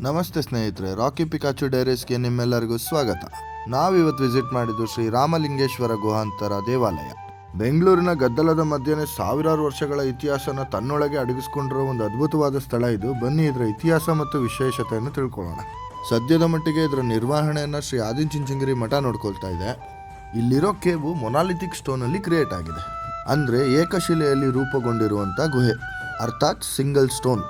ನಮಸ್ತೆ ಸ್ನೇಹಿತರೆ, ರಾಕಿ ಪಿಕಾಚು ಡೈರೀಸ್ಗೆ ನಿಮ್ಮೆಲ್ಲರಿಗೂ ಸ್ವಾಗತ. ನಾವಿವತ್ತು ವಿಸಿಟ್ ಮಾಡಿದ್ದು ಶ್ರೀ ರಾಮಲಿಂಗೇಶ್ವರ ಗುಹಾಂತರ ದೇವಾಲಯ. ಬೆಂಗಳೂರಿನ ಗದ್ದಲದ ಮಧ್ಯೆ ಸಾವಿರಾರು ವರ್ಷಗಳ ಇತಿಹಾಸನ ತನ್ನೊಳಗೆ ಅಡಗಿಸ್ಕೊಂಡಿರೋ ಒಂದು ಅದ್ಭುತವಾದ ಸ್ಥಳ ಇದು. ಬನ್ನಿ ಇದರ ಇತಿಹಾಸ ಮತ್ತು ವಿಶೇಷತೆಯನ್ನು ತಿಳ್ಕೊಳ್ಳೋಣ. ಸದ್ಯದ ಮಟ್ಟಿಗೆ ಇದರ ನಿರ್ವಹಣೆಯನ್ನು ಶ್ರೀ ಆದಿಚುಂಚನಗಿರಿ ಮಠ ನೋಡ್ಕೊಳ್ತಾ ಇದೆ. ಇಲ್ಲಿರೋ ಕೇವು ಮೊನಾಲಿಥಿಕ್ ಸ್ಟೋನಲ್ಲಿ ಕ್ರಿಯೇಟ್ ಆಗಿದೆ, ಅಂದರೆ ಏಕಶಿಲೆಯಲ್ಲಿ ರೂಪುಗೊಂಡಿರುವಂಥ ಗುಹೆ, ಅರ್ಥಾತ್ ಸಿಂಗಲ್ ಸ್ಟೋನ್.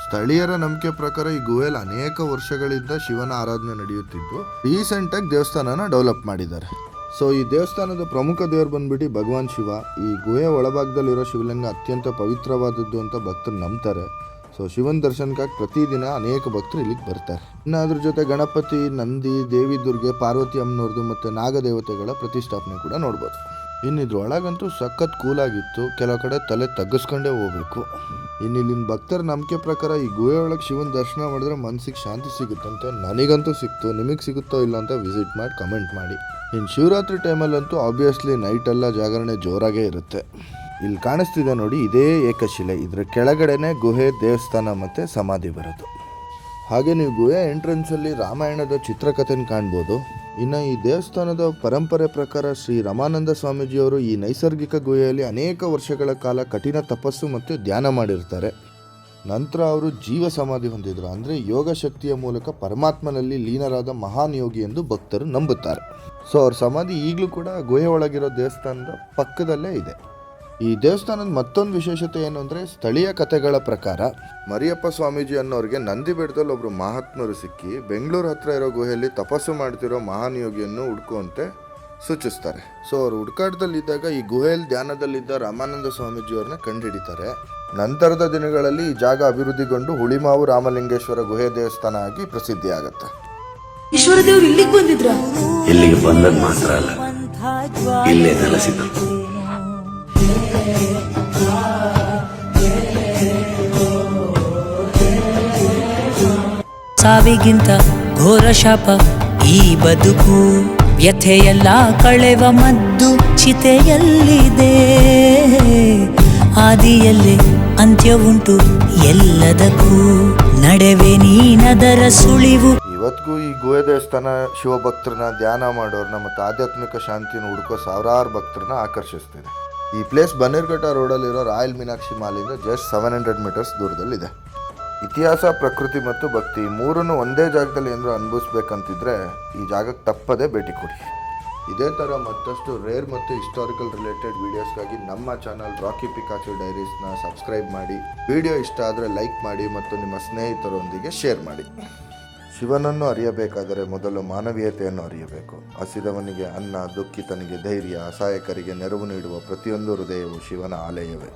ಸ್ಥಳೀಯರ ನಂಬಿಕೆ ಪ್ರಕಾರ ಈ ಗುಹೆಯಲ್ಲಿ ಅನೇಕ ವರ್ಷಗಳಿಂದ ಶಿವನ ಆರಾಧನೆ ನಡೆಯುತ್ತಿದ್ದು ರೀಸೆಂಟಾಗಿ ದೇವಸ್ಥಾನನ ಡೆವಲಪ್ ಮಾಡಿದ್ದಾರೆ. ಸೊ ಈ ದೇವಸ್ಥಾನದ ಪ್ರಮುಖ ದೇವರು ಬಂದ್ಬಿಟ್ಟು ಭಗವಾನ್ ಶಿವ. ಈ ಗುಹೆಯ ಒಳಭಾಗದಲ್ಲಿರೋ ಶಿವಲಿಂಗ ಅತ್ಯಂತ ಪವಿತ್ರವಾದದ್ದು ಅಂತ ಭಕ್ತರು ನಂಬ್ತಾರೆ. ಸೊ ಶಿವನ ದರ್ಶನಕ್ಕಾಗಿ ಪ್ರತಿದಿನ ಅನೇಕ ಭಕ್ತರು ಇಲ್ಲಿಗೆ ಬರ್ತಾರೆ. ಇನ್ನು ಅದ್ರ ಜೊತೆ ಗಣಪತಿ, ನಂದಿ, ದೇವಿ ದುರ್ಗೆ, ಪಾರ್ವತಿ ಅಮ್ಮನವ್ರದ್ದು ಮತ್ತು ನಾಗದೇವತೆಗಳ ಪ್ರತಿಷ್ಠಾಪನೆ ಕೂಡ ನೋಡ್ಬೋದು. ಇನ್ನು ಇದ್ರೊಳಗಂತೂ ಸಖತ್ ಕೂಲಾಗಿತ್ತು. ಕೆಲವು ಕಡೆ ತಲೆ ತಗ್ಗಿಸ್ಕೊಂಡೇ ಹೋಗ್ಬೇಕು. ಇನ್ನು ಇಲ್ಲಿನ ಭಕ್ತರ ನಂಬಿಕೆ ಪ್ರಕಾರ ಈ ಗುಹೆ ಒಳಗೆ ಶಿವನ ದರ್ಶನ ಮಾಡಿದ್ರೆ ಮನಸ್ಸಿಗೆ ಶಾಂತಿ ಸಿಗುತ್ತಂತೆ. ನನಗಂತೂ ಸಿಕ್ತು, ನಿಮಗೆ ಸಿಗುತ್ತೋ ಇಲ್ಲ ಅಂತ ವಿಸಿಟ್ ಮಾಡಿ ಕಮೆಂಟ್ ಮಾಡಿ. ಇನ್ನು ಶಿವರಾತ್ರಿ ಟೈಮಲ್ಲಂತೂ ಆಬ್ವಿಯಸ್ಲಿ ನೈಟೆಲ್ಲ ಜಾಗರಣೆ ಜೋರಾಗೇ ಇರುತ್ತೆ. ಇಲ್ಲಿ ಕಾಣಿಸ್ತಿದೆ ನೋಡಿ, ಇದೇ ಏಕಶಿಲೆ. ಇದರ ಕೆಳಗಡೆನೆ ಗುಹೆ, ದೇವಸ್ಥಾನ ಮತ್ತು ಸಮಾಧಿ ಬರೋದು. ಹಾಗೆ ನೀವು ಗುಹೆ ಎಂಟ್ರೆನ್ಸಲ್ಲಿ ರಾಮಾಯಣದ ಚಿತ್ರಕಥೆನ ಕಾಣ್ಬೋದು. ಇನ್ನು ಈ ದೇವಸ್ಥಾನದ ಪರಂಪರೆ ಪ್ರಕಾರ ಶ್ರೀ ರಮಾನಂದ ಸ್ವಾಮೀಜಿಯವರು ಈ ನೈಸರ್ಗಿಕ ಗುಹೆಯಲ್ಲಿ ಅನೇಕ ವರ್ಷಗಳ ಕಾಲ ಕಠಿಣ ತಪಸ್ಸು ಮತ್ತು ಧ್ಯಾನ ಮಾಡಿರ್ತಾರೆ. ನಂತರ ಅವರು ಜೀವ ಸಮಾಧಿ ಹೊಂದಿದ್ರು, ಅಂದರೆ ಯೋಗ ಶಕ್ತಿಯ ಮೂಲಕ ಪರಮಾತ್ಮನಲ್ಲಿ ಲೀನರಾದ ಮಹಾನ್ ಯೋಗಿ ಎಂದು ಭಕ್ತರು ನಂಬುತ್ತಾರೆ. ಸೊ ಅವ್ರ ಸಮಾಧಿ ಈಗಲೂ ಕೂಡ ಗುಹೆ ಒಳಗಿರೋ ದೇವಸ್ಥಾನದ ಪಕ್ಕದಲ್ಲೇ ಇದೆ. ಈ ದೇವಸ್ಥಾನದ ಮತ್ತೊಂದು ವಿಶೇಷತೆ ಏನು ಅಂದರೆ, ಸ್ಥಳೀಯ ಕಥೆಗಳ ಪ್ರಕಾರ ಮರಿಯಪ್ಪ ಸ್ವಾಮೀಜಿ ಅನ್ನೋರಿಗೆ ನಂದಿ ಬೆಟ್ಟದಲ್ಲಿ ಒಬ್ಬರು ಮಹಾತ್ಮರು ಸಿಕ್ಕಿ ಬೆಂಗಳೂರು ಹತ್ರ ಇರೋ ಗುಹೆಯಲ್ಲಿ ತಪಸ್ಸು ಮಾಡ್ತಿರೋ ಮಹಾನ್ ಯೋಗಿಯನ್ನು ಹುಡ್ಕುವಂತೆ ಸೂಚಿಸ್ತಾರೆ. ಸೊ ಅವರು ಹುಡುಕಾಟದಲ್ಲಿದ್ದಾಗ ಈ ಗುಹೆಯಲ್ಲಿ ಧ್ಯಾನದಲ್ಲಿದ್ದ ರಾಮಾನಂದ ಸ್ವಾಮೀಜಿಯವ್ರನ್ನ ಕಂಡುಹಿಡಿತಾರೆ. ನಂತರದ ದಿನಗಳಲ್ಲಿ ಈ ಜಾಗ ಅಭಿವೃದ್ಧಿಗೊಂಡು ಹುಳಿಮಾವು ರಾಮಲಿಂಗೇಶ್ವರ ಗುಹೆ ದೇವಸ್ಥಾನ ಆಗಿ ಪ್ರಸಿದ್ಧಿ ಆಗುತ್ತೆ. ಈಶ್ವರದೇವ್ರು ಇಲ್ಲಿಗೆ ಬಂದಿದ್ರ? ಇಲ್ಲಿಗೆ ಬಂದದ್ ಮಾತ್ರ ಅಲ್ಲ, ಇಲ್ಲೇ ನೆಲೆಸಿದ್ರು. ಸಾವಿಗಿಂತ ಘೋರ ಶಾಪ ಈ ಬದುಕು, ವ್ಯಥೆಯೆಲ್ಲ ಕಳೆವ ಮದ್ದು ಚಿತೆಯಲ್ಲಿದೆ. ಆದಿಯಲ್ಲೇ ಅಂತ್ಯವುಂಟು ಎಲ್ಲದಕ್ಕೂ, ನಡೆವೆ ನೀನದರ ಸುಳಿವು. ಇವತ್ತಿಗೂ ಈ ಗುಹೆ ದೇವಸ್ಥಾನ ಶಿವಭಕ್ತರನ್ನ, ಧ್ಯಾನ ಮಾಡೋರ್ನ ಮತ್ತು ಆಧ್ಯಾತ್ಮಿಕ ಶಾಂತಿಯನ್ನು ಹುಡುಕೋ ಸಾವಿರಾರು ಭಕ್ತರನ್ನ ಆಕರ್ಷಿಸ್ತಿದೆ. ಈ ಪ್ಲೇಸ್ ಬನ್ನೇರ್ಘಟ್ಟ ರೋಡಲ್ಲಿರೋ ರಾಯಲ್ ಮೀನಾಕ್ಷಿ ಮಾಲಿಂದ ಜಸ್ಟ್ 700 ಮೀಟರ್ಸ್ ದೂರದಲ್ಲಿದೆ. ಇತಿಹಾಸ, ಪ್ರಕೃತಿ ಮತ್ತು ಭಕ್ತಿ ಮೂರನ್ನು ಒಂದೇ ಜಾಗದಲ್ಲಿ ಏನಾದರೂ ಅನುಭವಿಸ್ಬೇಕಂತಿದ್ರೆ ಈ ಜಾಗಕ್ಕೆ ತಪ್ಪದೇ ಭೇಟಿ ಕೊಡಿ. ಇದೇ ಥರ ಮತ್ತಷ್ಟು ರೇರ್ ಮತ್ತು ಹಿಸ್ಟಾರಿಕಲ್ ರಿಲೇಟೆಡ್ ವೀಡಿಯೋಸ್ಗಾಗಿ ನಮ್ಮ ಚಾನಲ್ ರಾಕಿ ಪಿಕಾಚು ಡೈರೀಸ್ನ ಸಬ್ಸ್ಕ್ರೈಬ್ ಮಾಡಿ. ವಿಡಿಯೋ ಇಷ್ಟ ಆದರೆ ಲೈಕ್ ಮಾಡಿ ಮತ್ತು ನಿಮ್ಮ ಸ್ನೇಹಿತರೊಂದಿಗೆ ಶೇರ್ ಮಾಡಿ. ಶಿವನನ್ನು ಅರಿಯಬೇಕಾದರೆ ಮೊದಲು ಮಾನವೀಯತೆಯನ್ನು ಅರಿಯಬೇಕು. ಹಸಿದವನಿಗೆ ಅನ್ನ, ದುಃಖಿತನಿಗೆ ಧೈರ್ಯ, ಅಸಹಾಯಕರಿಗೆ ನೆರವು ನೀಡುವ ಪ್ರತಿಯೊಂದು ಹೃದಯವು ಶಿವನ ಆಲಯವೇ.